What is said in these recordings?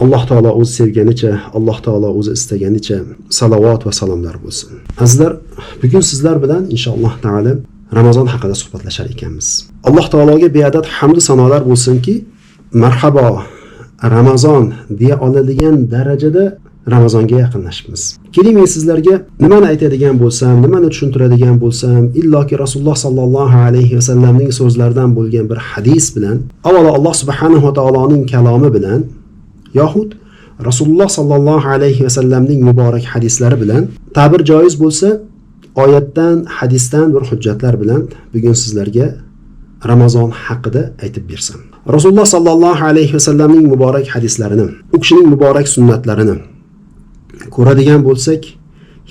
Alloh taolo o'zi sevganicha, Alloh taolo o'zi istaganicha salovat va salomlar bo'lsin. Azizlar, bugun sizlar bilan inshaalloh taolo Ramazon haqida suhbatlashar ekanmiz. Alloh taologa beadad hamd va sanolar bo'lsinki, marhabo Ramazon deya oladigan darajada Ramazonga yaqinlashibmiz. Keling, men sizlarga nimani aytadigan bo'lsam, nimani tushuntiradigan bo'lsam, illoki Rasululloh sallallohu alayhi va sallamning so'zlaridan bo'lgan bir hadis bilan, avvalo Alloh subhanahu va taoloning kalomi bilan yoxud Rasululloh sallallohu alayhi va sallamning muborak hadislari bilan, ta'bir joiz bo'lsa, oyatdan, hadisdan bir hujjatlar bilan bugun sizlarga Ramazon haqida aytib bersam. Rasululloh sallallohu alayhi va sallamning muborak hadislarini, u kishining muborak sunnatlarini ko'radigan bo'lsak,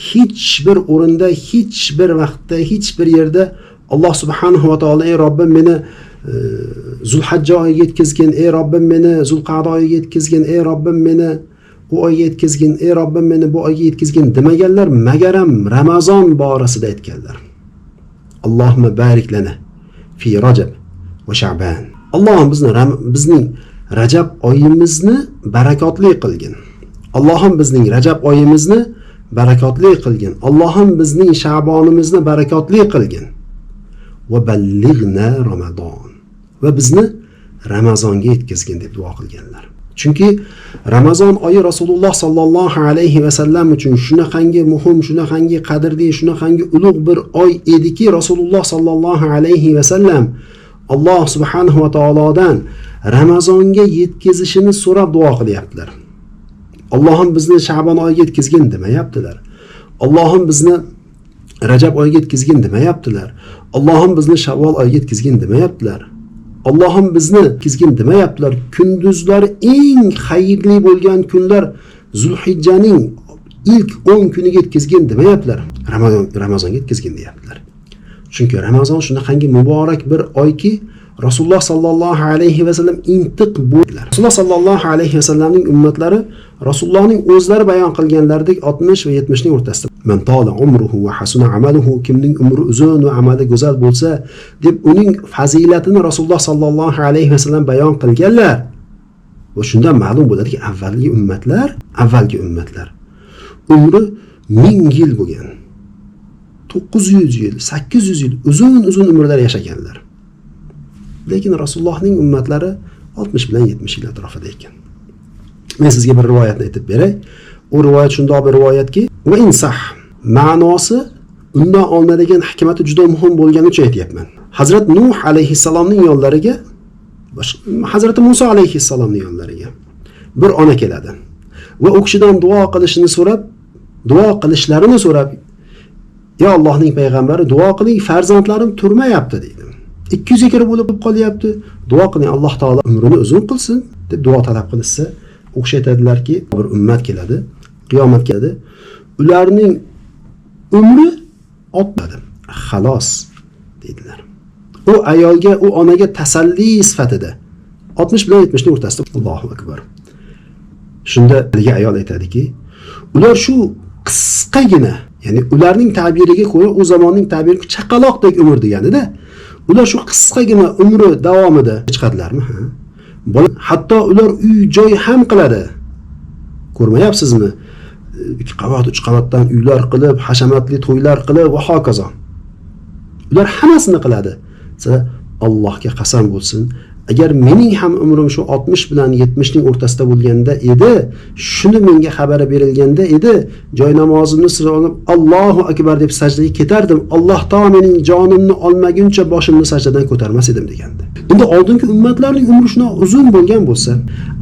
hech bir o'rinda, hech bir vaqtda, hech bir yerda Alloh subhanahu va taolo ey Robbim meni Zulhajja oyiga yetkazgin, ey Robbim meni Zulqa'da oyiga yetkazgin, ey Robbim meni u oyga yetkazgin, ey Robbim meni bu oyga yetkazgin demaganlar, magaram Ramazon borasida aytganlar. Allohumma barik lana fi Rajab va Sha'ban. Allohim bizning Rajab oyimizni barakotli qilgin. Allohim bizning Rajab oyimizni barakotli qilgin. Allohim bizning Sha'bonimizni barakotli qilgin. Va ballighna Ramazon. Va bizni Ramazonga yetkazgin deb duo qilganlar. Chunki Ramazon oyi Rasululloh sallallohu alayhi va sallam uchun shunaqangi muhim, shunaqangi qadrli, shunaqangi ulug' bir oy ediki, Rasululloh sallallohu alayhi va sallam Alloh subhanahu va taolodan Ramazonga yetkazishini so'rab duo qilyaptilar. Allohim bizni Sha'bon oyiga yetkazgin demayaptilar. Allohim bizni Rajab oyiga yetkazgin demayaptilar. Allohim bizni Shavvol oyiga yetkazgin demayaptilar. Allohim bizni yetkazgin demayaptilar. Kunduzlari eng xayrli bo'lgan kunlar Zulhijjaning ilk 10 kuniga yetkazgin demayaptilar. Ramazonga yetkazgin deyaptilar. Chunki Ramazon shunaqangi muborak bir oyki, Rasululloh sallallohu alayhi va sallam intiq bo'ldilar. Rasululloh sallallohu alayhi va sallamning ummatlari Rasulullohning o'zlari bayon qilganlaridek 60 va 70 ning o'rtasida. Man tola umruhu va hasuna amaluhu, kimning umri uzun va amali go'zal bo'lsa, deb uning fazilatini Rasululloh sallallohu alayhi va sallam bayon qilganlar. Va shundan ma'lum bo'ladiki, avvalgi ummatlar umri 1000 yil bo'lgan. 900 yil, 800 yil uzun umrlar yashaganlar. Lekin Rasulullohning ummatlari 60 bilan 70 yil atrofida ekan. Men sizga bir rivoyatni aytib beray. U rivoyat shunday bir rivoyatki, va insah ma'nosi undan olinadigan hikmati juda muhim bo'lgani uchun aytayapman. Hazrat Nuh alayhissalomning yo'llariga, Hazrat Musa alayhissalomning yo'llariga bir ona keladi va u kishidan duo qilishlarini so'rab, "Ya Allohning payg'ambari, duo qiling, farzandlarim turmayapti" deydi. 200 ga kirib o'lib qolyapti. Duo qiling, Alloh taolo umrini uzun qilsin deb duo talab qilsa, u kishi aytadilarki, bir ummat keladi, qiyomat keladi. Ularning umri o'tmadi. Xolos dedilar. U ayolga, u onaga tasalli sifatida 60 bilan 70 ning o'rtasida. Allohu akbar. Shunda ayol aytadiki, ular shu qisqagina, ya'ni ularning ta'biriga ko'ra, u zamonning ta'biri chaqaloqdek umr degani-da. Ular shu qisqagina umri davomida chiqadilarmi? Hatto ular uy joy ham qiladi. Ko'rmayapsizmi? 2 qavat, 3 qavatdan uylar qilib, hashamatli to'ylar qilib va hokazo. Ular hammasini qiladi. Allohga qasam bo'lsin, agar mening ham umrim shu 60 bilan 70 ning o'rtasida bo'lganda edi, shuni menga xabari berilganda edi, joy namozimni olib Allohu akbar deb sajdaga ketardim. Alloh taolo mening jonimni olmaguncha boshimni sajdadan ko'tarmas edim degandi. Endi oldingi ummatlarning umri shuna uzun bo'lgan bo'lsa,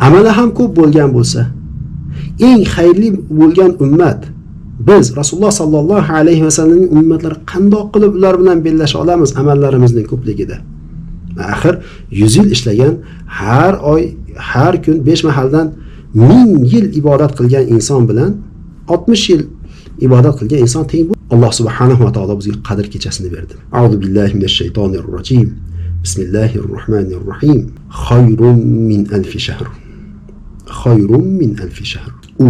amali ham ko'p bo'lgan bo'lsa, eng xayrli bo'lgan ummat biz Rasululloh sallallohu alayhi va sallamning ummatlari qandoq qilib ular bilan bellasha olamiz amallarimizning ko'pligida? Axir 100 yil ishlagan, har oy, har kun 5 mahaldan 1000 yil ibodat qilgan inson bilan 60 yil ibodat qilgan inson teng bu. Alloh subhanahu va taolo bizga qadr kechasini berdi. A'udhu billahi minash shaytonir rojim. Bismillahirrohmanirrohim. Khayrun min alf shahr. Khayrun min alf shahr. U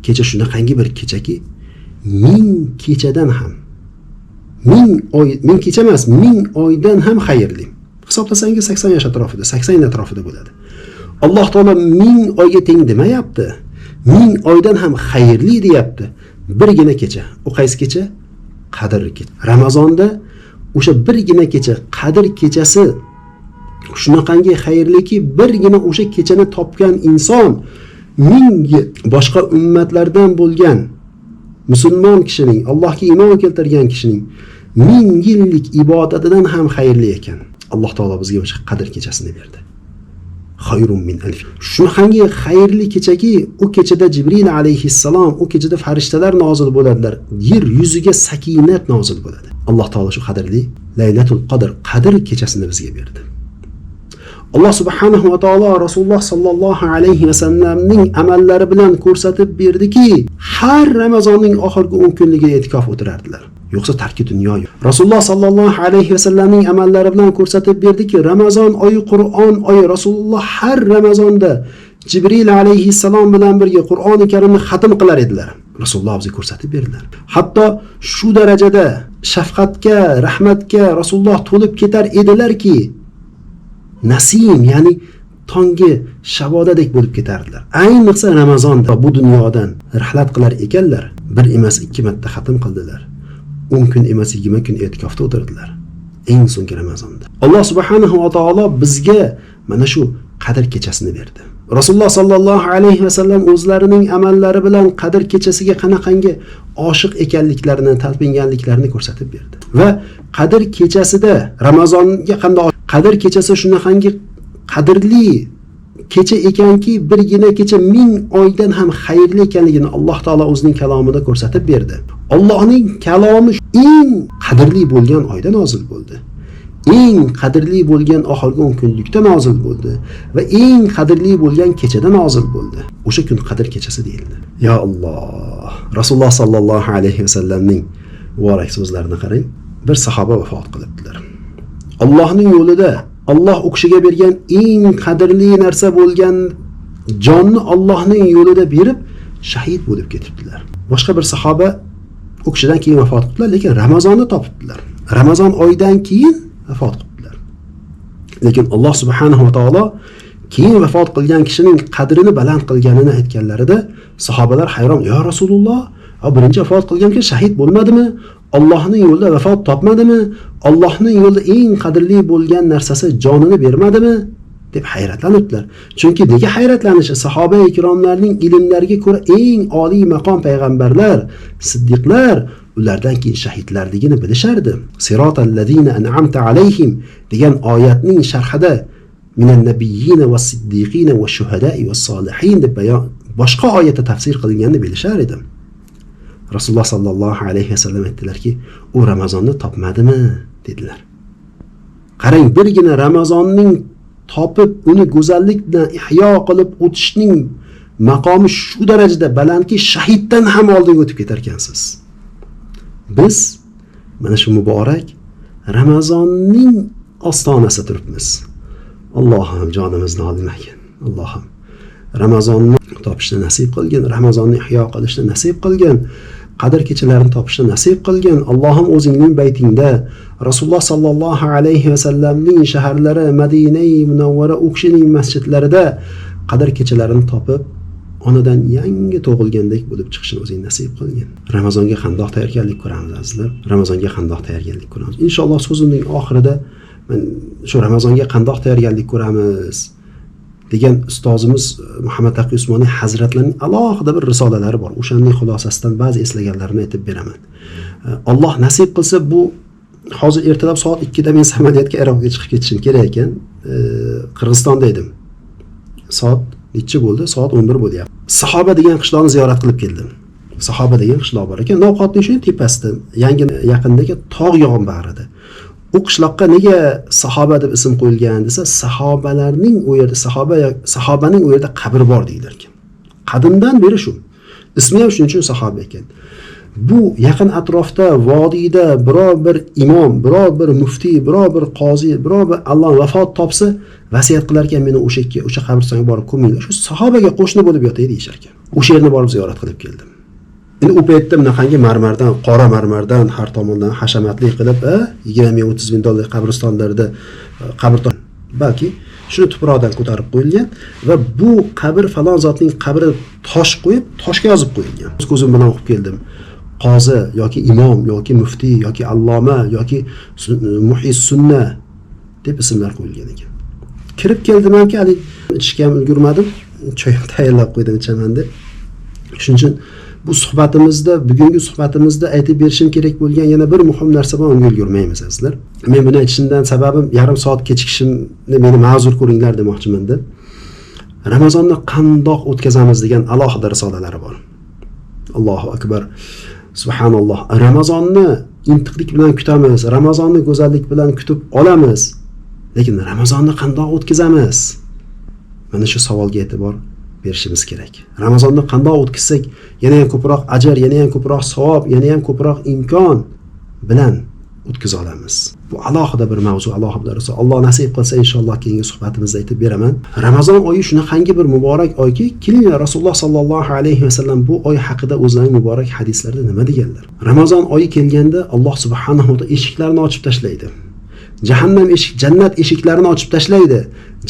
kecha shunaqangi bir kechaki 1000 kechadan ham 1000 oy, 1000 kecha emas, 1000 oydan ham xayrli. Hisoblasangiz 80 yosh atrofida, 80 atrofida bo'ladi. Alloh taolo 1000 oyga teng demayapti. 1000 oydan ham xayrli deyapti. Birgina kecha. U qaysi kecha? Qadr kecha. Ramazonda o'sha birgina kecha, Qadr kechasi shunaqangi xayrliki, birgina o'sha kechani topgan inson 1000 boshqa ummatlardan bo'lgan musulmon kishining, Allohga iymon keltirgan kishining 1000 yillik ibodatidan ham xayrli ekan. Alloh taolo bizga o'sha Qadr kechasini berdi. Xayrun min alf. Shunaqangi xayrli kechaki, u kechada Jibril alayhissalom, u kechada farishtalar nozil bo'ladilar. Yer yuziga sakinat nozil bo'ladi. Alloh taolo shu qadrli Laylatul Qadr, Qadr kechasini bizga berdi. Alloh subhanahu va taolo Rasululloh sallallohu alayhi va sallamning amallari bilan ko'rsatib berdiki, har Ramazonning oxirgi 10 kunligida e'tikof o'tirardilar. Yo'qsa tarki dunyo yo'q. Rasululloh sallallohu alayhi va sallamning amallari bilan ko'rsatib berdiki, Ramazon oyi Qur'on oyi. Rasululloh har Ramazonda Jibril alayhissalom bilan birga Qur'oni Karimni xatm qilar edilar. Rasululloh bizga ko'rsatib berdilar. Hatto shu darajada shafqatga, rahmatga Rasululloh to'lib ketar edilarki, Nasim, ya'ni tongi shabodadek bo'lib ketardilar. Ayniqsa Ramazonda bu dunyodan rihlat qilar ekanlar, bir emas 2 marta xatm qildilar. 10 kun emas 20 kun e'tikofda o'tirdilar. Eng so'nggi Ramazonda. Alloh subhanahu va taolo bizga mana shu Qadr kechasini berdi. Rasululloh sallallohu alayhi va sallam o'zlarining amallari bilan Qadr kechasiga qanaqangi oshiq ekanliklarini, talpinganliklarini ko'rsatib berdi. Va Qadr kechasida Ramazonga qanday Qadr kechasi shunaqangi qadrli kecha ekanki, birgina kecha 1000 oydan ham xayrli ekanligini Alloh taolo o'zining kalomida ko'rsatib berdi. Allohning kalomi eng qadrli bo'lgan oyda nozil bo'ldi. Eng qadrli bo'lgan oxirgi 10 kunlikda nozil bo'ldi va eng qadrli bo'lgan kechada nozil bo'ldi. O'sha kun Qadr kechasi deyildi. Ya Alloh, Rasululloh sallallohu alayhi va sallamning muborak so'zlarini qarang. Bir sahoba vafot qilibdilar. Allohning yo'lida Alloh u kishiga bergan eng qadrli narsa bo'lgan jonni Allohning yo'lida berib shahid bo'lib ketibdilar. Boshqa bir sahoba u kishidan keyin vafot qildilar, lekin Ramazonni topibdilar. Ramazon oyidan keyin vafot qildilar. Lekin Alloh subhanahu va taolo keyin vafot qilgan kishining qadrini baland qilganini aytganlarida sahobalar hayron, "Ya Rasululloh, birinchi vafot qilgan kishi shahid bo'lmadimi? Allohning yo'lida vafot topmadimi? Allohning yo'lida eng qadrli bo'lgan narsasi jonini bermadimi?" deb hayratlanibdilar. Chunki nega hayratlanishi? Sahoba-i ikromlarning ilmlariga ko'ra eng oliy maqom payg'ambarlar, siddiqlar, ulardan keyin shahidlarligini bilishardi. Siratal ladina an'amta alayhim degan oyatning sharhida minan nabiyyina was siddiqina was shuhada'i was solihin deb boshqa oyatda tafsir qilinganini bilishar edi. Rasululloh sallallohu alayhi vasallam aytdilarki, u Ramazonni topmadimi dedilar. Qarang, birgina Ramazonning topib uni go'zallik bilan ihyo qilib o'tishning maqomi shu darajada balandki, shahiddan ham oldinga o'tib ketar ekansiz. Biz mana shu muborak Ramazonning ostonasida turibmiz. Allohim jonimizni olmagan. Allohim Ramazonni topishni nasib qilgin, Ramazonni ihyo qilishni nasib qilgin, Qadr kechalarini topishni nasib qilgin. Allohim o'zingning baytingda Rasululloh sallallohu alayhi va sallamning shaharlari Madina-i Munawvara u kishining masjidlarida Qadr kechalarini topib, onadan yangi tug'ilgandek bo'lib chiqishni o'zing nasib qilgin. Ramazonga qandoq tayyorgarlik ko'ramiz azizlar? Ramazonga qandoq tayyorgarlik ko'ramiz? Inshaalloh so'zimning oxirida men shu Ramazonga qandoq tayyorgarlik ko'ramiz degan ustozimiz Muhammad Taqiy Usmoniy hazratlarining alohida bir risolalari bor. O'shaning xulosasidan ba'zi eslaganlarini aytib beraman. Alloh nasib qilsa bu hozir ertalab soat 2 da men samolyotga Iroqqa chiqib ketishim kerak ekan. Qirg'izistonda edim. Soat necha bo'ldi? Soat 11 bo'lyapti. Sahoba degan qishloqni ziyorat qilib keldim. Sahoba degan qishloq bor ekan. Novxotning shu tepasida, yangi yaqindagi tog' yog'in bag'rida. U qishloqqa nega sahoba deb ism qo'yilgan desa, sahobalarning u yerda sahobaning u yerda qabri bor deydilar ekan. Qadimdan beri shu. Ismi ham shuning uchun sahoba ekan. Bu yaqin atrofda vodiyda biror bir imom, biror bir muftiy, biror bir qozi, biror bir Alloh vafot topsa, vasiyat qilar ekan, meni o'sha qabristonga borib ko'minglar. Shu sahobaga qo'shni bo'lib yotay deyishar ekan. O'sha yerni borib ziyorat qilib keldim. Endi u paytda bunaqangi marmardan, qora marmardan har tomondan hashamatli qilib, 20-30 ming dollar qabristonlarda balki shuni tuproqdan ko'tarib qo'yilgan va bu qabr falon zotning qabri tosh qo'yib, toshga yozib qo'yilgan. O'z ko'zim bilan o'qib keldim. Qozi yoki imom yoki muftiy yoki alloma yoki muhis sunna deb ismlar qo'yilgan ekan. Kirib keldimanki, hali ichishga ham ulgurmadim. Choyim tayyorlab qo'ydim ichaman deb. Shuning uchun bu suhbatimizda, bugungi suhbatimizda aytib berishim kerak bo'lgan yana bir muhim narsa bor, unga ulgurmaymiz azizlar. Men buni aytishimdan sababim yarim soat kechikishimni meni ma'zur ko'ringlar demoqchiman deb. Ramazonni qandoq o'tkazamiz degan alohida risolalari bor. Allohu akbar. Subhanalloh. Ramazonni intiqlik bilan kutamiz, Ramazonni go'zallik bilan kutib olamiz. Lekin Ramazonni qandoq o'tkazamiz? Mana shu savolga e'tibor berishimiz kerak. Ramazonni qandoq o'tkazsak, yana ham ko'proq ajr, yana ham ko'proq savob, yana ham ko'proq imkon bilan o'tkaza olamiz. Bu alohida bir mavzu, alohida risola. Alloh nasib qilsa inshaalloh keyingi suhbatimizda aytib beraman. Ramazon oyi shunaqangi bir muborak oyki, kelinglar Rasululloh sallallohu alayhi vasallam bu oy haqida o'zlarining muborak hadislarida nima deganlar? Ramazon oyi kelganda Alloh subhanahu va taolo eshiklarini ochib tashlaydi. Jannat eshiklarini ochib tashlaydi.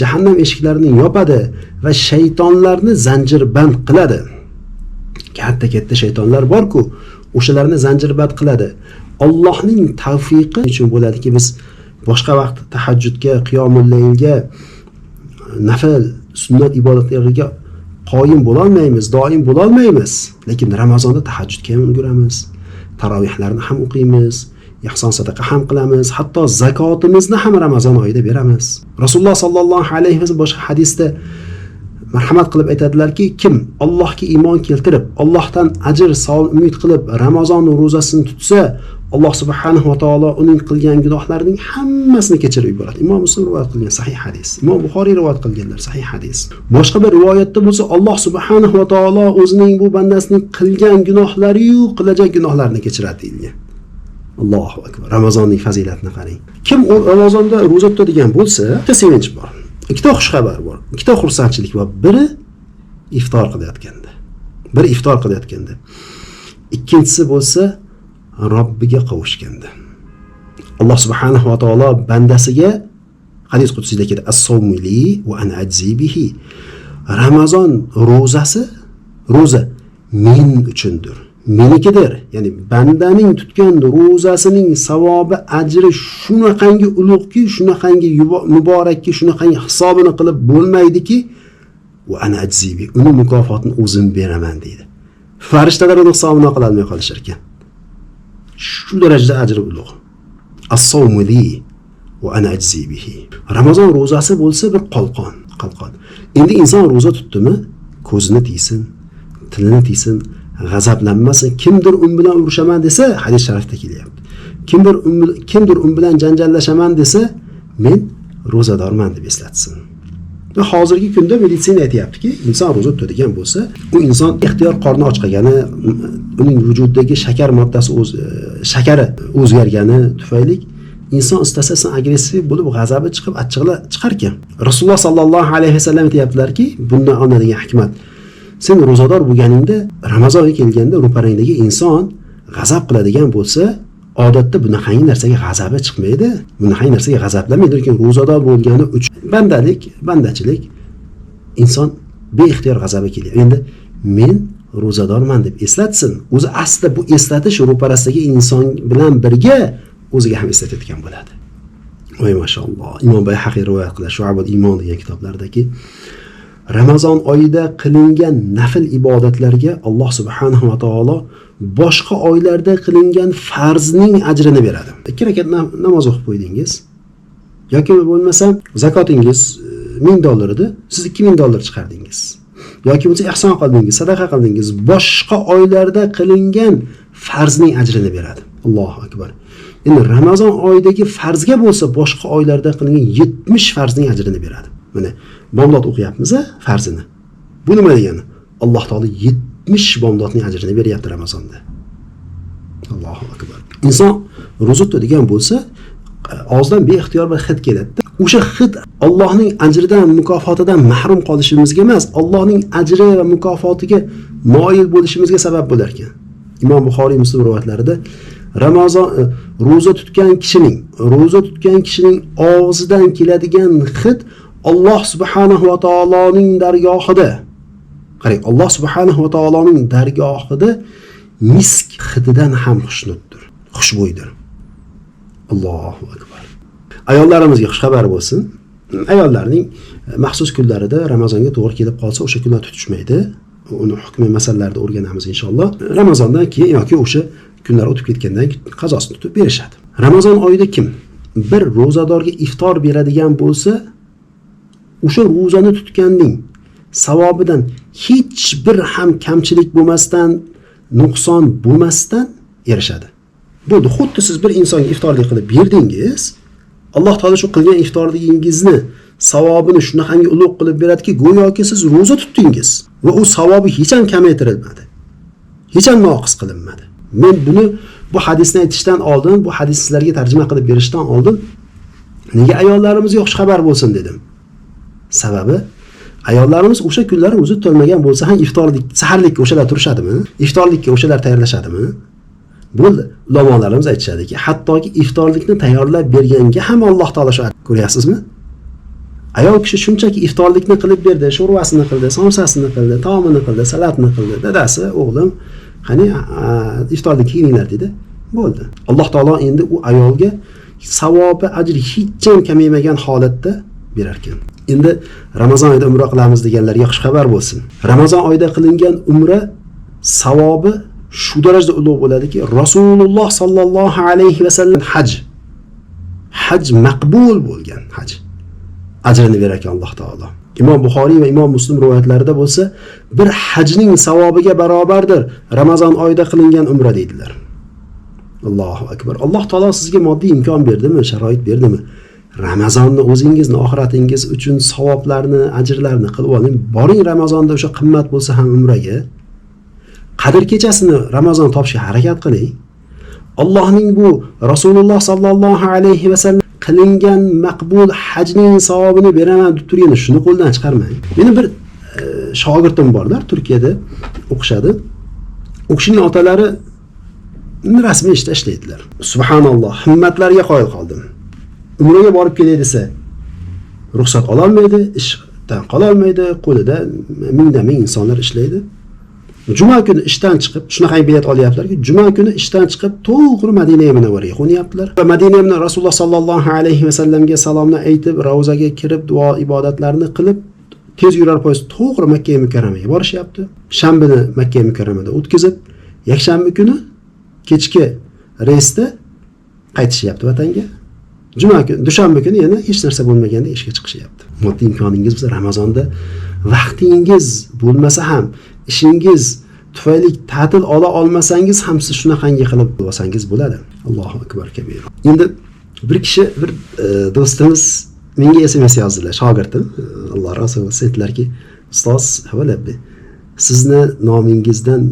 Jahannam eshiklarini yopadi va shaytonlarni zanjirband qiladi. Katta shaytonlar bor-ku, o'shalarni zanjirband qiladi. Allohning tavfiqi uchun bo'ladiki, biz boshqa vaqt tahajjudga, qiyomul laylga, nafl, sunnat ibodatlariga qoyim bo'la olmaymiz, doim bo'la olmaymiz. Lekin Ramazonda tahajjudga ham ulguramiz. Tarovihlarni ham o'qiymiz. Ihson sadaqa ham qilamiz, hatto zakotimizni ham Ramazon oyida beramiz. Rasululloh sallallohu alayhi vasallam boshqa hadisda marhamat qilib aytadilarki, kim Allohga iymon keltirib, Allohdan ajr savol umid qilib Ramazon ro'zasini tutsa, Alloh subhanahu va taolo uning qilgan gunohlarining hammasini kechirib yuboradi. Imom Muslim rivoyat qilgan sahih hadis. Imom Buxoriy rivoyat qilganlar sahih hadis. Boshqa bir rivoyatda bo'lsa, Alloh subhanahu va taolo o'zining bu bandasining qilgan gunohlari-yu qilajak gunohlarini kechiradi deyilgan. Allohu akbar. Ramazonning fazilatini qarang. Kim Ramazonda ro'za tutadigan bo'lsa, ikkita sevinch bor. Ikkita xush xabar bor. Ikkita xursandchilik bor. Biri iftor qilayotganda. Ikkinchisi bo'lsa Robbiga qovushganda. Alloh subhanahu va taolo bandasiga hadis qudsiyda keladi: "As-sawmu li va ana ajzi bihi." Ramazon ro'za men uchundir. Menikidir. Ya'ni bandaning tutgan ro'zasining savobi, ajri shunaqangi ulug'ki, shunaqangi muborakki, shunaqangi hisobini qilib bo'lmaydiki, va ana ajzibi, uni mukofotini o'zim beraman deydi. Farishtalar uni hisobini qilolmay qolishar ekan. Shu darajada ajri ulug'. As-sawmu li va ana ajzibihi. Ramazon ro'zasi bo'lsa bir qalqon. Endi inson ro'za tutdimi, ko'zini tiysin, tilini tiysin, g'azablanmasin. Kimdir bilan urushaman desa, hadis sharifda kelyapti. Kimdir bilan janjallashaman desa, men ro'zadorman deb eslatsin. Va hozirgi kunda meditsina aytayaptiki, inson ro'za tutadigan bo'lsa, u inson ixtiyor qorni och qolgani, uning vujudidagi shakar moddasi shakari o'zgargani tufayli inson istasa agressiv bo'lib, g'azabi chiqib, chiqar ekan. Rasululloh sallallohu alayhi vasallam aytayaptilarki, bundan olinadigan hikmat: sen ro'zador bo'lganingda, Ramazonga kelganda ro'parangdagi inson g'azab qiladigan bo'lsa, odatda bunaqangi narsaga g'azabi chiqmaydi. Bunaqangi narsaga g'azablanmaydi, lekin ro'zador bo'lgani uchun bandachilik inson beixtiyor g'azabi keladi. Endi men ro'zadorman deb eslatsin. O'zi aslida bu eslatish ro'parasidagi inson bilan birga o'ziga ham eslatayotgan bo'ladi. Voy mashalloh. Imom Bayhaqiy rivoyat qiladi Shu'abul Iymon degan kitoblardagi Ramazon oyida qilingan nafl ibodatlarga Alloh subhanahu va taolo boshqa oylarda qilingan farzning ajrini beradi. 2 rakat namoz o'qib qo'ydingiz yoki bo'lmasa zakotingiz $1000 edi, siz $2000 chiqardingiz. Yoki bo'lsa ihson qildingiz, sadaqa qildingiz, boshqa oylarda qilingan farzning ajrini beradi. Allohu akbar. Endi Ramazon oyidagi farzga bo'lsa, boshqa oylarda qilingan 70 farzning ajrini beradi. Mana bomdod o'qiyapmiz farzini. Bu nima degani? Alloh taolo 70 bomdodning ajrini beryapti Ramazonda. Allohu akbar. Inson ro'za tutadigan bo'lsa, og'zidan beixtiyor bir hid keladi. O'sha hid Allohning ajridan, mukofotidan mahrum qolishimizga emas, Allohning ajri va mukofotiga moyil bo'lishimizga sabab bo'lar ekan. Imom Buxoriy Muslim rivoyatlarida Ramazon ro'za tutgan kishining og'zidan keladigan hid Alloh subhanahu va taoloning dargohida, qarang, Alloh subhanahu va taoloning dargohida misk hididan ham xushnuddir, xushbo'ydir. Allohu akbar. Ayollarimizga xushxabar bo'lsin. Ayollarning maxsus kunlarida Ramazonga to'g'ri kelib qolsa, o'sha kunlar tutishmaydi. Uni hukmi masalalarida o'rganamiz inshaalloh. Ramazondan keyin yoki o'sha kunlar o'tib ketgandan keyin qazosini tutib berishadi. Ramazon oyida kim bir ro'zadorga iftor beradigan bo'lsa, o'sha ro'zani tutganning savobidan hech bir ham kamchilik bo'lmasdan, nuqson bo'lmasdan erishadi. Bo'ldi, xuddi siz bir insonga iftorlik qilib berdingiz, Alloh taolo shu qilgan iftorligingizni savobini shunaqangi ulug' qilib beradiki, go'yoki siz ro'za tutdingiz va u savobi hech ham kamaytirilmadi. Hech ham noqis qilinmadi. Men buni bu hadisni aytishdan oldin, bu hadisni sizlarga tarjima qilib berishdan oldin nega ayollarimizga xushxabar bo'lsin dedim. Sababi ayollarimiz o'sha kunlar o'zi to'lmagan bo'lsa ham iftorlik, saharlikka o'shalar turishadimi? Iftorlikka o'shalar tayyorlashadimi? Bo'ldi. Ulamolarimiz aytishadiki, hattoki iftorlikni tayyorlab berganga ham Alloh taolo shu ko'ryapsizmi? Ayol kishi shunchaki iftorlikni qilib berdi, sho'rvasini qildi, somsasini qildi, taomini qildi, salatni qildi. Dadasi, o'g'lim, qani iftorlikka kelinglar dedi. Bo'ldi. Alloh taolo endi u ayolga savobi, ajri hech ham kamaymagan holatda berar ekan. Endi Ramazon oyida umra qilamiz deganlarga xushxabar bo'lsin. Ramazon oyida qilingan umra savobi shu darajada ulug' bo'ladiki, Rasululloh sallallohu alayhi va sallam haj maqbul bo'lgan haj ajrini berar ekan Alloh taolo. Imom Buxoriy va Imom Muslim rivoyatlarida bo'lsa, bir hajning savobiga barobardir Ramazon oyida qilingan umra deydilar. Allohu akbar. Alloh taolo sizga moddiy imkon berdimi, sharoit berdimi? Ramazonni o'zingizni oxiratingiz uchun savoblarni, ajrlarni qilib oling. Boring Ramazonda o'sha qimmat bo'lsa ham umraga. Qadr kechasini Ramazon topishga harakat qiling. Allohning bu Rasululloh sallallohu alayhi va sallam qilingan maqbul hajning savobini beraman deb turganda shuni qo'ldan chiqarmang. Meni bir shogirdim borlar, Turkiyada o'qishadi. U kishining otalari rasmiy ishda ishlaydilar. Subhanalloh, himmatlariga qoyil qoldim. Umraga borib kelay desa, ruxsat ola olmaydi, ishdan qola olmaydi, qo'lida ming insonlar ishlaydi. Juma kuni ishdan chiqib, shunaqa bilet olyaptilarki, juma kuni ishdan chiqib to'g'ri Madina Munavvaraga qo'nyaptilar. Va Madina Munavvara Rasululloh sallallohu alayhi va sallamga salomni aytib, ravzaga kirib, duo ibodatlarini qilib, tez yurar poyezd to'g'ri Makka Mukarramaga borishyapti. Shanbani Makka Mukarramada o'tkazib, yakshanba kuni kechki reysda qaytishyapti vatanga. Juma kuni, dushanba kuni yana hech narsa bo'lmaganda ishga chiqishyapti. Moddiy imkoningiz bo'lsa Ramazonda vaqtingiz bo'lmasa ham, ishingiz tufayli ta'til ola olmasangiz ham siz shunaqangi qilib olsangiz bo'ladi. Allohu akbar kabir. Endi bir kishi, bir do'stimiz menga SMS yozdilar, shogirdim. Alloh rozi bo'lsin, aytdilarki, ustoz, havalabbi, sizni nomingizdan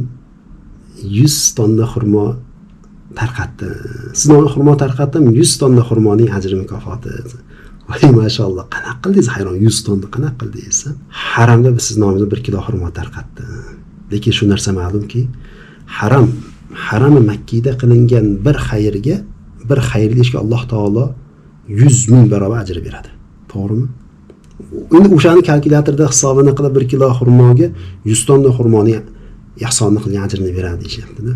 100 tonna xurmo tarqatdi. Siz nomingizdan xurmo tarqatdim, 100 tonna xurmoning ajri mukofoti. Voy mashalloh, qanaqa qildingiz? Hayron, 100 tonna qanaqa qildingiz? Haramda biz siz nomingizdan 1 kilo xurmo tarqatdi. Lekin shu narsa ma'lumki, harami Makkada qilingan bir xayrga, bir xayrli ishga Alloh taolo 100 ming barobar ajr beradi. To'g'rimi? Endi o'shani kalkulyatorda hisobini qilib 1 kilo xurmoga 100 tonna xurmoning ihsonni qilgan ajrini beradi deyapti-da.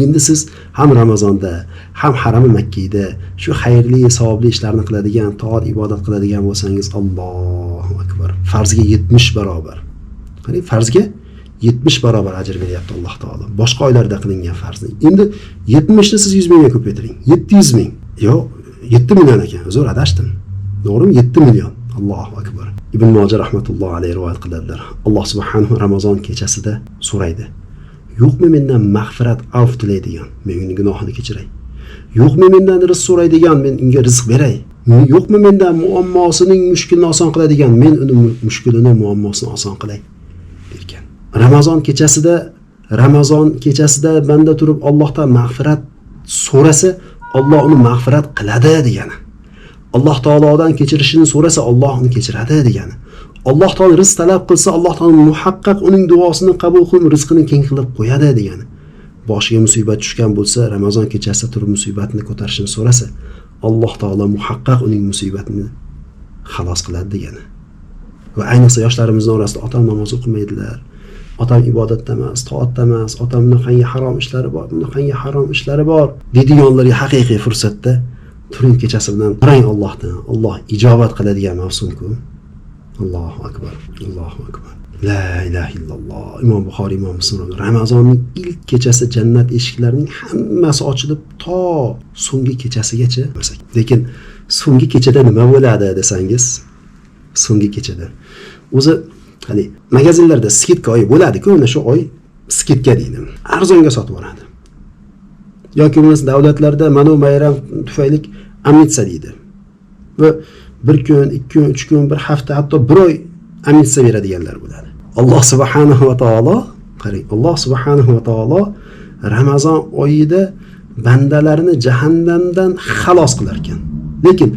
Endi siz ham Ramazonda, ham harami Makkada shu xayrli, savobli ishlarni qiladigan, toat ibodat qiladigan bo'lsangiz, Allohu akbar. Farzga 70 barobar. Qani farzga 70 barobar ajr beryapti Alloh taolo. Boshqa oylarda qilingan farzni. Endi 70 ni siz 100 mingga ko'paytiring. 700 ming. Yo'q, 7 million ekan. Zo'r adashdim. To'g'rimi? 7 million. Allohu akbar. Ibn Moja rahmatullohi alayhi rivoyat qiladilar. Alloh subhanahu Ramazon kechasida so'raydi. Yo'qmi mendan mag'firat, afv tilaydigan, men uning gunohini kechiray. Yo'qmi mendan rizq so'raydigan, men unga rizq beray. Yo'qmi mendan muammosining mushkulini oson qiladigan, men uni mushkulini, muammosini oson qilay derkan. Ramazon kechasida banda turib Allohdan mag'firat so'rasa, Alloh uni mag'firat qiladi degani. Alloh taolodan kechirishini so'rasa, Alloh uni kechiradi degani. Alloh taolo rizq talab qilsa, Alloh taolo muhaqqaq uning duosini qabul qilib, rizqini keng qilib qo'yadi degani. Boshiga musibat tushgan bo'lsa, Ramazon kechasida turib musibatni ko'tarishini so'rasa, Alloh taolo muhaqqaq uning musibatini xalos qiladi degani. Va ayniqsa yoshlarimizni orasida otam namoz o'qimaydilar, otam ibodatda emas, toatda emas, otam bunaqangi harom ishlari bor, bunaqangi harom ishlari bor deydiganlarga haqiqiy fursatda turing kechasi bilan qarang Allohdan. Alloh ijobat qiladigan mavsumku. Allohu akbar. Allohu akbar. La ilaha illalloh. Imom Buxoriy, Imom Muslim Ramazonning ilk kechasi jannat eshiklarining hammasi ochilib to so'nggi kechasigacha. Lekin so'nggi kechada nima bo'ladi desangiz, so'nggi kechada o'zi hali magazinlarda skidka oyi bo'ladi-ku, mana shu oy skidka deydi. Arzonga sotib yuboradi. Yoki bo'lmasa davlatlarda mana bayram tufayli amnistiya deydi. Va bir kun, 2 kun, 3 kun, bir hafta, hatto bir oy amnistiya beradiganlar bo'ladi. Alloh subhanahu va taolo, qarang, Alloh subhanahu va taolo Ramazon oyida bandalarini jahannamdan xalos qilar ekan. Lekin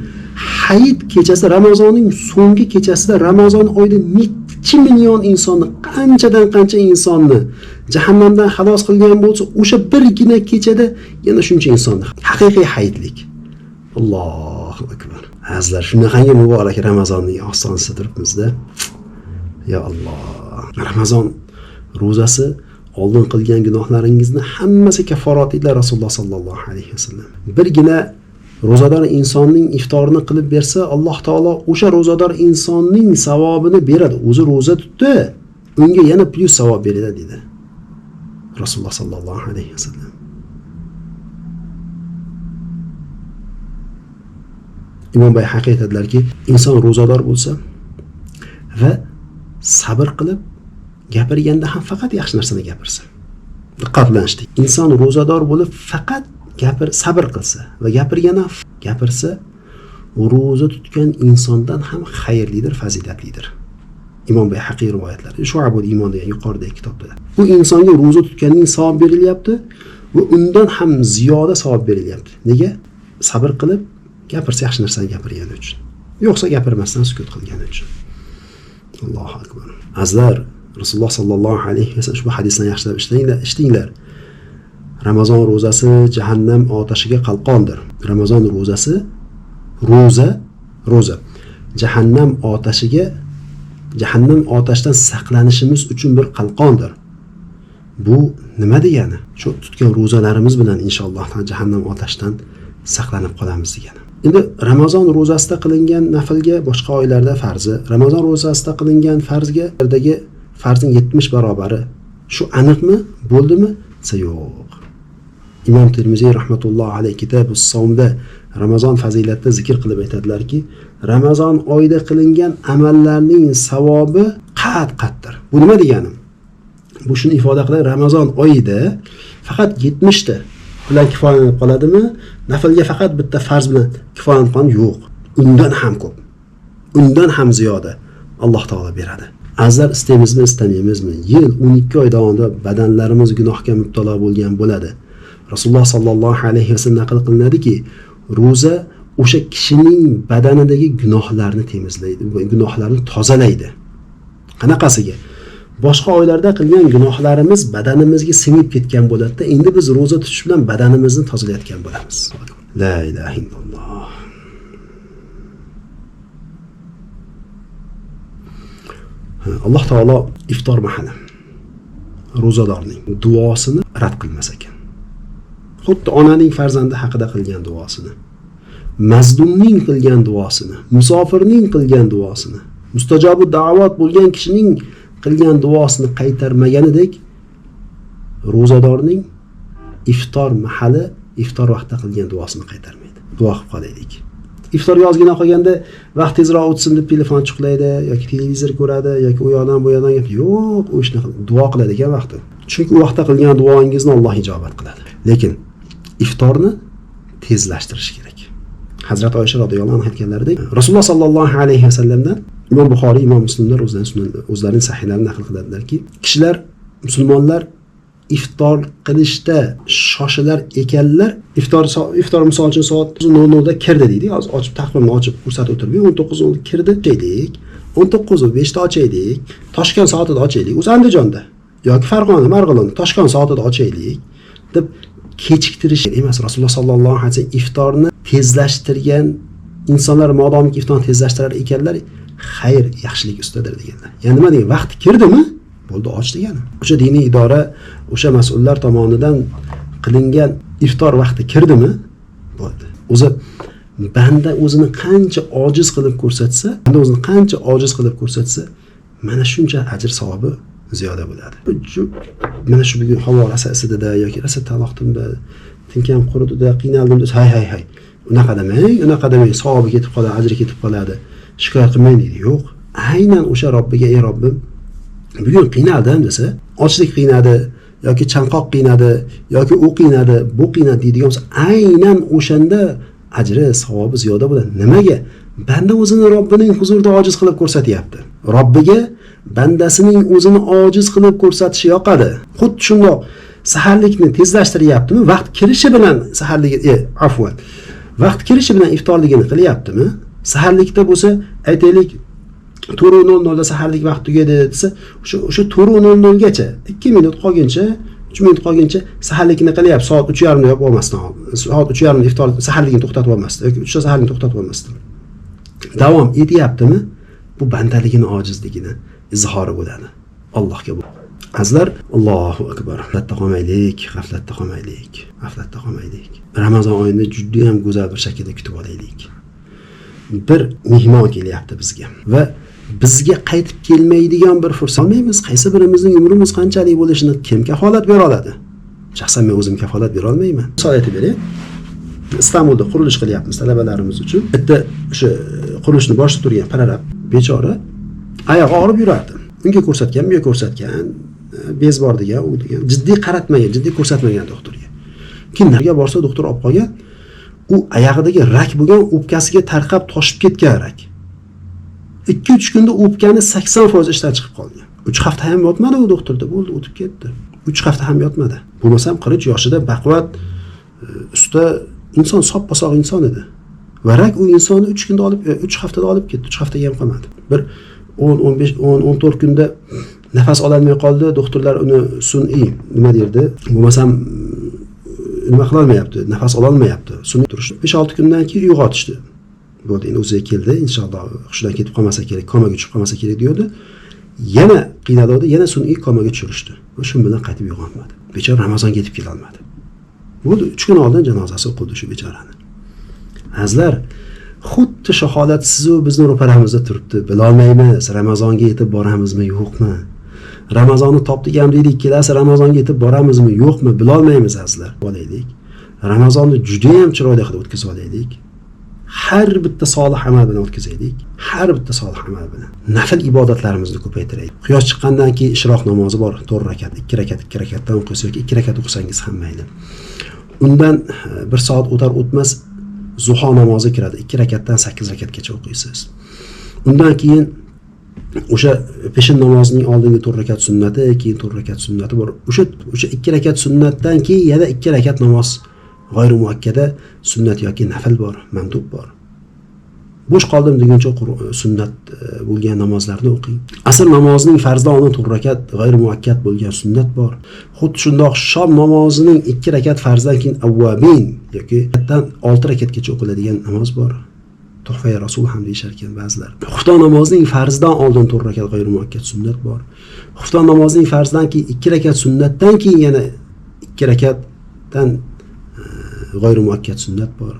hayit kechasi, Ramazonning so'nggi kechasida Ramazon oyida necha million insonni, qanchadan qancha insonni jahannamdan xalos qilgan bo'lsa, o'sha birgina kechada yana shuncha insonni haqiqiy hayitlik. Allohu akbar. Azizlar, shunaqangi muborak Ramazonning ostonasida turibmizda. Ya Alloh. Ramazon ro'zasi oldin qilgan gunohlaringizni hammasi kaforat ila Rasululloh sallallohu alayhi vasallam. Birgina ro'zador insonning iftorini qilib bersa, Alloh taolo o'sha ro'zador insonning savobini beradi. O'zi ro'za tutdi, unga yana plus savob beradi dedi Rasululloh sallallohu alayhi vasallam. Imom Bayhaqi aytadilarki, inson ro'zador bo'lsa va sabr qilib gapirganda ham faqat yaxshi narsani gapirsa. Diqqat bilan eshiting. Inson ro'zador bo'lib faqat sabr qilsa va gapirsa, ro'za tutgan insondan ham xayrlidir, fazilatlidir. Imom Bayhaqi rivoyatlari. Shu'abul Iymon degan yuqoridagi kitobda. Bu insonga ro'za tutganning savob berilyapti va undan ham ziyoda savob berilyapti. Nega? Sabr qilib gapirsa, yaxshi narsani gapirgani uchun. Yo'qsa gapirmasdan sukut qilgani uchun. Allohu akbar. Azizlar, Rasululloh sallallohu alayhi vasallam ushbu hadisni yaxshilab eshitinglar. Ramazon ro'zasi jahannam otashiga qalqondir. Ramazon ro'zasi ro'za jahannam otashidan saqlanishimiz uchun bir qalqondir. Bu nima degani? Shu tutgan ro'zalarimiz bilan inshaalloh jahannam otashidan saqlanib qolamiz degani. Endi Ramazon ro'zasida qilingan naflga boshqa oylarda farzi, Ramazon ro'zasida qilingan farzning 70 barobari. Shu aniqmi? Bo'ldimi? Yo'q. Imom Termiziy rahmatullohi alayhi Kitobus Savmda Ramazon fazilatida zikr qilib aytadilarki, Ramazon oyida qilingan amallarning savobi qat-qatdir. Bu nima degani? Bu shuni ifoda qiladi, Ramazon oyida faqat 70 ta bilan kifoyalanib qoladimi? Naflga faqat bitta farz bilan kifoyalanib qoladi? Yo'q. Undan ham ko'p. Undan ham ziyoda Alloh taolo beradi. Azizlar, istaymizmi, istamaymizmi? Yil 12 oy davomida badanlarimiz gunohga mubtalo bo'lgan bo'ladi. Rasululloh sallallohu alayhi vasallam naql qilinadiki, ro'za o'sha kishining badanidagi gunohlarni temizlaydi, gunohlarni tozalaydi. Qanaqasiga? Boshqa oylarda qilgan gunohlarimiz badanimizga singib ketgan bo'ladi-da, endi biz ro'za tutish bilan badanimizni tozalayotgan bo'lamiz. La ilaha illalloh. Alloh taolo iftor mahali ro'zadorning duosini rad qilmas ekan. Xuddi onaning farzandi haqida qilgan duosini, mazlumning qilgan duosini, musofirning qilgan duosini, mustajobu da'vat bo'lgan kishining qilgan duosini qaytarmaganidek, ro'zadorning iftor mahali, iftor vaqtida qilgan duosini qaytarmaydi. Duo qilib qolaylik. Iftorga ozgina qolganda vaqt tezroq o'tsin deb telefon chuqlaydi yoki televizor ko'radi yoki u yoqdan bu yoqdan gap. Yo'q, u ishni duo qiladi ekan vaqti. Chunki u vaqtda qilgan duoingizni Alloh ijobat qiladi. Lekin iftorni tezlashtirish kerak. Hazrat Oysha radhiyallohu anha aytganlaridek, Rasululloh sallallohu alayhi vasallamdan Imom Buxoriy, Imom Muslimlar o'zlarining sahihlarida naql qiladilarki, kishilar, musulmonlar iftor qilishda shoshilar ekanlar. Iftor misol uchun soat 9:00 da kirdi deydi. Hozir ochib taqvimni ochib ko'rsatib o'tirib, 19:00 kirdi deydik. 19:05 da ochaylik. Toshkent soatida ochaylik. O'zi Andijonda yoki Farg'ona, Marg'ilon, Toshkent soatida ochaylik deb kechiktirish emas. Rasululloh sallallohu alayhi vasallam iftorni tezlashtirgan insonlar modomiki iftorni tezlashtirar ekanlar, xayr, yaxshilik ustidir deganlar. Ya'ni nima degan? Vaqt kirdimi? Bo'ldi, och degani. O'sha diniy idora, o'sha mas'ullar tomonidan qilingan iftor vaqti kirdimi? Bo'ldi. O'zi banda o'zini qancha ojiz qilib ko'rsatsa, mana shuncha ajr savobi ziyoda bo'ladi. Mana shu bugun havo rosa isidida yoki rosa taloqdimda, tinkam quridida, qiynaldim desa, hay. Unaqa demang, savobi ketib qoladi, ajri ketib qoladi. Shikoyat qilmang deydi. Yo'q. Aynan o'sha Robbiga, ey Robbim, bugun qiynaldim desa, ochlik qiynadi yoki chanqoq qiynadi yoki u qiynadi, bu qiynadi deydigan bo'lsa, aynan o'shanda ajri, savobi ziyoda bo'ladi. Nimaga? Banda o'zini Robbining huzurida ojiz qilib ko'rsatyapti. Robbiga bandasining o'zini ojiz qilib ko'rsatishi yoqadi. Xuddi shundoq saharlikni tezlashtiryaptimi? Vaqt kirishi bilan vaqt kirishi bilan iftorligini qilyaptimi? Saharlikda bo'lsa, aytaylik 4:00 da saharlik vaqti tugadi desa, o'sha 4:00 gacha 2 minut qolguncha, 3 minut qolguncha saharlikni qilyapti. Soat 3:30 da bo'lmasdan, soat 3:30 da iftor saharlikni to'xtatib olmasdi yoki 3 da saharlikni to'xtatib olmasdi. Davom etyaptimi? Bu bandaligini, ojizligini izhori bo'ladi. Allohga bu. Azizlar, Allohu akbar. G'aflatda qolmaylik. Ramazon oyini juda ham go'zal bir shaklda kutib olaylik. Bir mehmon kelyapti bizga va bizga qaytib kelmaydigan bir fursat olmaymiz. Qaysi birimizning umrimiz qanchalik bo'lishini kim kafolat bera oladi? Shaxsan men o'zim kafolat bera olmayman. Misol aytib beray. Istanbulda qurilish qilyapmiz talabalarimiz uchun. Bitta o'sha qurilishni boshida turgan pararab bechora oyog'i og'rib yurardi. Unga ko'rsatgan, menga ko'rsatgan, bez bor degan, u degan, jiddiy ko'rsatmagan doktorga. Kimlarga borsa doktor olib qolgan, u oyog'idagi rak bo'lgan, o'pkasiga tarqab toshib ketgan rak. 2-3 kunda o'pkani 80% ishdan chiqib qolgan. 3 hafta ham yotmadi u doktorda, bo'ldi, o'tib ketdi. 3 hafta ham yotmadi. Bo'lmasam 40 yoshida baquvvat, usta inson, sop-posoq inson edi. Va rak u insonni 3 haftada olib ketdi. 3 haftaga ham qolmadi. Bir 10-14 kunda nafas ololmay qoldi. Doktorlar uni sun'iy nima derdi? Bo'lmasam nima qila olmayapti, nafas ola olmayapti. Sun'iy turish. 5-6 kundan keyin uyg'otishdi. Bo'ldi, endi o'ziga keldi. Inshaalloh hushidan ketib qolmasa kerak, komaga tushib qolmasa kerak deydi. Yana qiynaldi, yana sun'iy komaga tushirishdi. Va shu bilan qaytib uyg'onmadi. Bechora Ramazonga yetib kela olmadi. Bo'ldi, 3 kun oldin janozasi o'qildi shu bechorani. Azizlar, xuddi shu holat sizu bizni ro'paramizda turibdi. Bilolmaymiz, Ramazonga yetib boramizmi, yo'qmi? Ramazonni topdik ham deylik, kelasi Ramazonga yetib boramizmi, yo'qmi? Bilolmaymiz azizlar. Bo'laylik. Ramazonni juda ham chiroyli qilib o'tkazib olaylik. Har bitta solih amal bilan o'tkazaylik. Nafl ibodatlarimizni ko'paytiraylik. Quyosh chiqqandan keyin ishroq namozi bor, 4 rakat, 2 rakatdan o'qisiz yoki 2 rakat o'qisangiz ham mayli. Undan 1 soat o'tar-o'tmas zuho namozi kiradi. 2 rakatdan 8 rakatgacha o'qiysiz. Undan keyin o'sha peshin namozining oldingi 4 rakat sunnati, keyin 4 rakat sunnati bor. O'sha 2 rakat sunnatdan keyin yana 2 rakat namoz g'ayri muakkada sunnat yoki nafl bor, mandub bor. Bo'sh qoldim deguncha sunnat bo'lgan namozlarni o'qing. Asr namozining farzidan oldin 4 rakat g'ayri muakkad bo'lgan sunnat bor. Xuddi shundoq shom namozining 2 rakat farzidan keyin avvabin yoki 6 rakatgacha o'qiladigan namoz bor. Tuhfa Rasul ham deyishar ekan ba'zilar. Xufton namozining farzidan oldin 4 rakat g'ayri muakkad sunnat bor. Xufton namozining farzidan keyin 2 rakat sunnatdan keyin yana 2 rakatdan g'ayri muakkad sunnat bor.